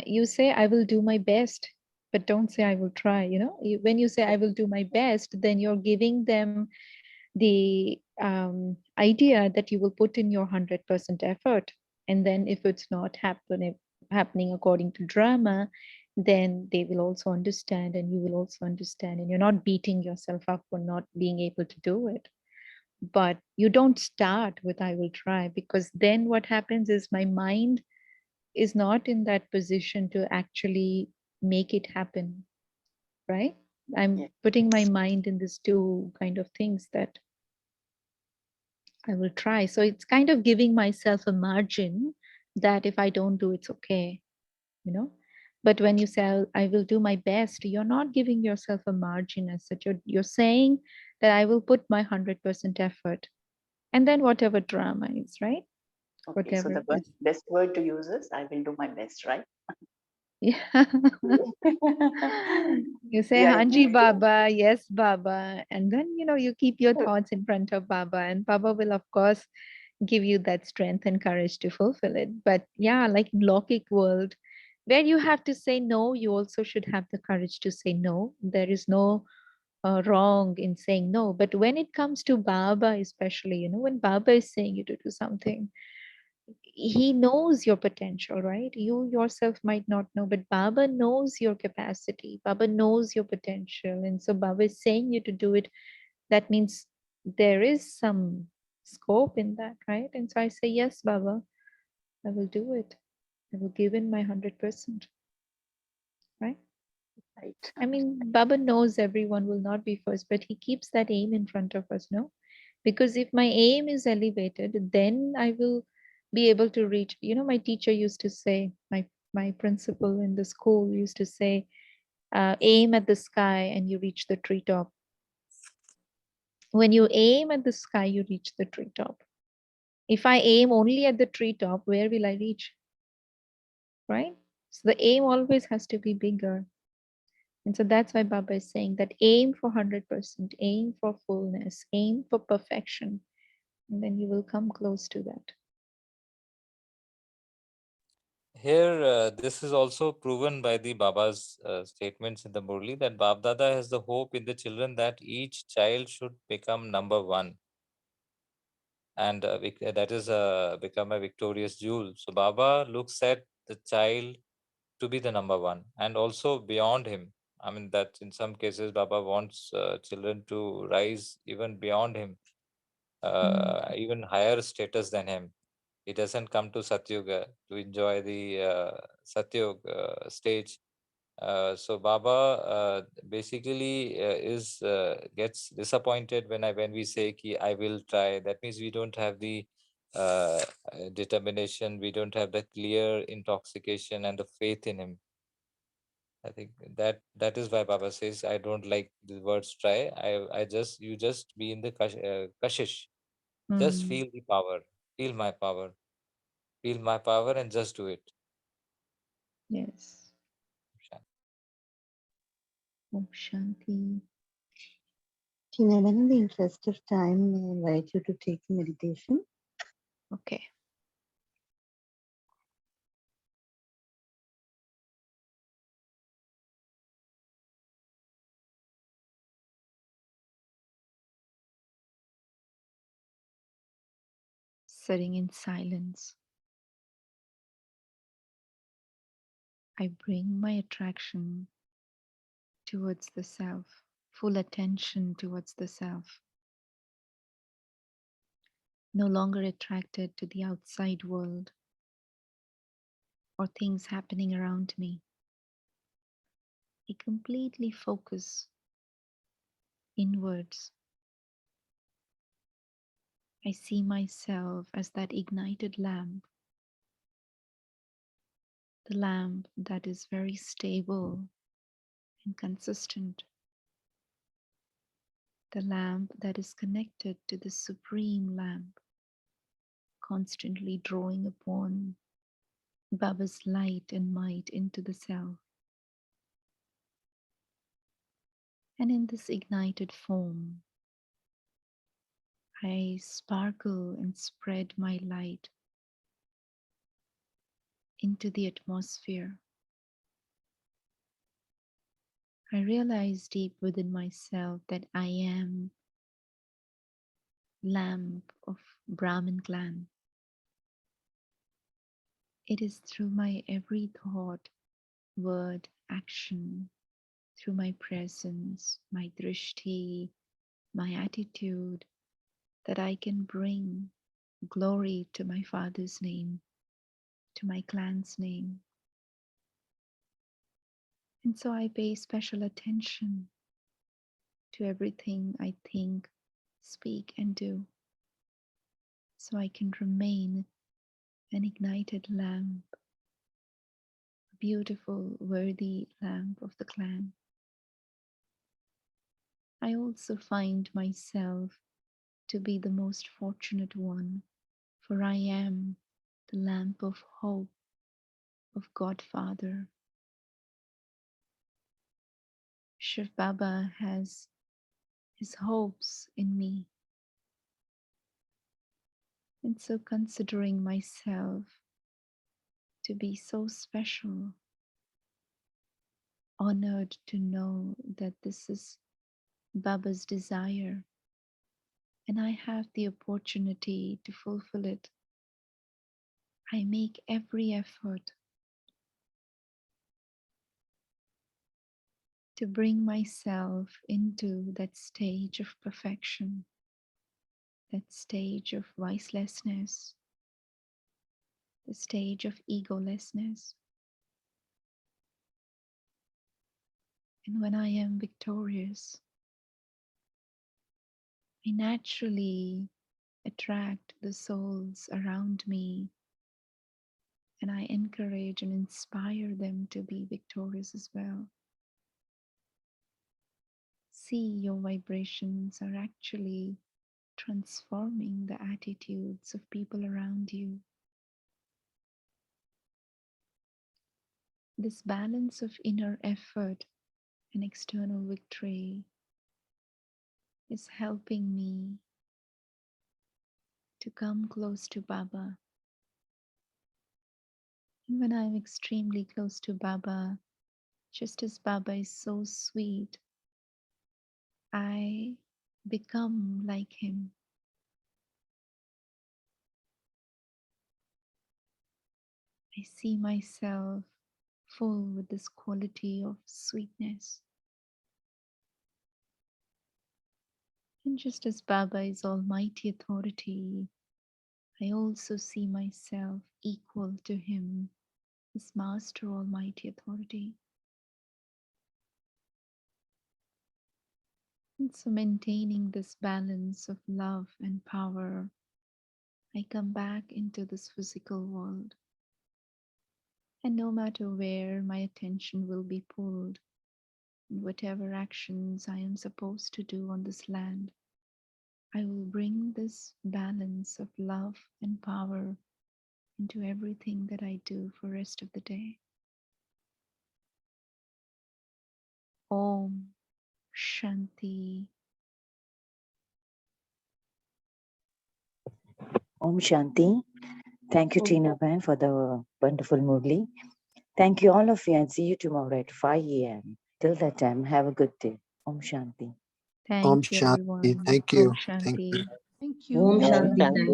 You say, I will do my best, but don't say, I will try. When you say, I will do my best, then you're giving them the idea that you will put in your 100% effort. And then if it's not happening according to drama, then they will also understand and you will also understand. And you're not beating yourself up for not being able to do it. But you don't start with I will try, because then what happens is my mind is not in that position to actually make it happen, right? I'm Yeah. putting my mind in these two kind of things that I will try. So it's kind of giving myself a margin that if I don't do, it's okay, you know. But when you say I will do my best, you're not giving yourself a margin as such. You're saying that I will put my 100% effort, and then whatever drama is, right? Okay. So Whatever the is. best word to use is I will do my best, right? Yeah. You say, Yeah. Hanji Baba, yes, Baba. And then, you keep your thoughts in front of Baba, and Baba will, of course, give you that strength and courage to fulfill it. But yeah, like in Lokik world, where you have to say no, you also should have the courage to say no. There is no wrong in saying no. But when it comes to Baba, especially, when Baba is saying you to do something, he knows your potential, right? You yourself might not know, but Baba knows your capacity. Baba knows your potential. And so Baba is saying you to do it. That means there is some scope in that, right? And so I say, yes, Baba, I will do it. I will give in my 100%, right? Right. I mean, Baba knows everyone will not be first, but he keeps that aim in front of us, no? Because if my aim is elevated, then I will be able to reach. You know, my teacher used to say, my principal in the school used to say, aim at the sky and you reach the treetop. When you aim at the sky, you reach the treetop. If I aim only at the treetop, where will I reach? Right? So the aim always has to be bigger. And so that's why Baba is saying that aim for 100%, aim for fullness, aim for perfection, and then you will come close to that. Here, this is also proven by the Baba's statements in the Murli that Bab Dada has the hope in the children that each child should become number one, and that is become a victorious jewel. So Baba looks at the child to be the number one, and also beyond him. I mean, that in some cases, Baba wants children to rise even beyond him, even higher status than him. He doesn't come to Satyuga to enjoy the Satyuga stage. So Baba basically is gets disappointed when we say ki I will try. That means we don't have the determination. We don't have the clear intoxication and the faith in him. I think that is why Baba says I don't like the words try. I just you just be in the kashish. Just feel the power. Feel my power. Feel my power and just do it. Yes. Om Shanti. Tina, in the interest of time, I invite you to take meditation. Okay. Sitting in silence, I bring my attraction towards the self, full attention towards the self, no longer attracted to the outside world or things happening around me. I completely focus inwards. I see myself as that ignited lamp, the lamp that is very stable and consistent, the lamp that is connected to the supreme lamp, constantly drawing upon Baba's light and might into the self. And in this ignited form, I sparkle and spread my light into the atmosphere. I realize deep within myself that I am lamp of Brahmin clan. It is through my every thought, word, action, through my presence, my drishti, my attitude, that I can bring glory to my father's name, to my clan's name. And so I pay special attention to everything I think, speak, and do, so I can remain an ignited lamp, a beautiful, worthy lamp of the clan. I also find myself to be the most fortunate one, for I am the lamp of hope of Godfather. Shiv Baba has his hopes in me. And so considering myself to be so special, honored to know that this is Baba's desire and I have the opportunity to fulfill it. I make every effort to bring myself into that stage of perfection, that stage of vicelessness, the stage of egolessness. And when I am victorious, I naturally attract the souls around me, and I encourage and inspire them to be victorious as well. See, your vibrations are actually transforming the attitudes of people around you. This balance of inner effort and external victory is helping me to come close to Baba. And when I'm extremely close to Baba, just as Baba is so sweet, I become like him. I see myself full with this quality of sweetness. And just as Baba is almighty authority, I also see myself equal to him, his master almighty authority. And so maintaining this balance of love and power, I come back into this physical world. And no matter where my attention will be pulled, whatever actions I am supposed to do on this land, I will bring this balance of love and power into everything that I do for the rest of the day. Om Shanti. Om Shanti. Thank you, Tina Ban, for the wonderful Murli. Thank you, all of you, and see you tomorrow at 5 a.m. Till that time, have a good day. Om Shanti. Thank you, everyone. Thank Om you. Shanti. Thank you. Om Om Shanti. Shanti.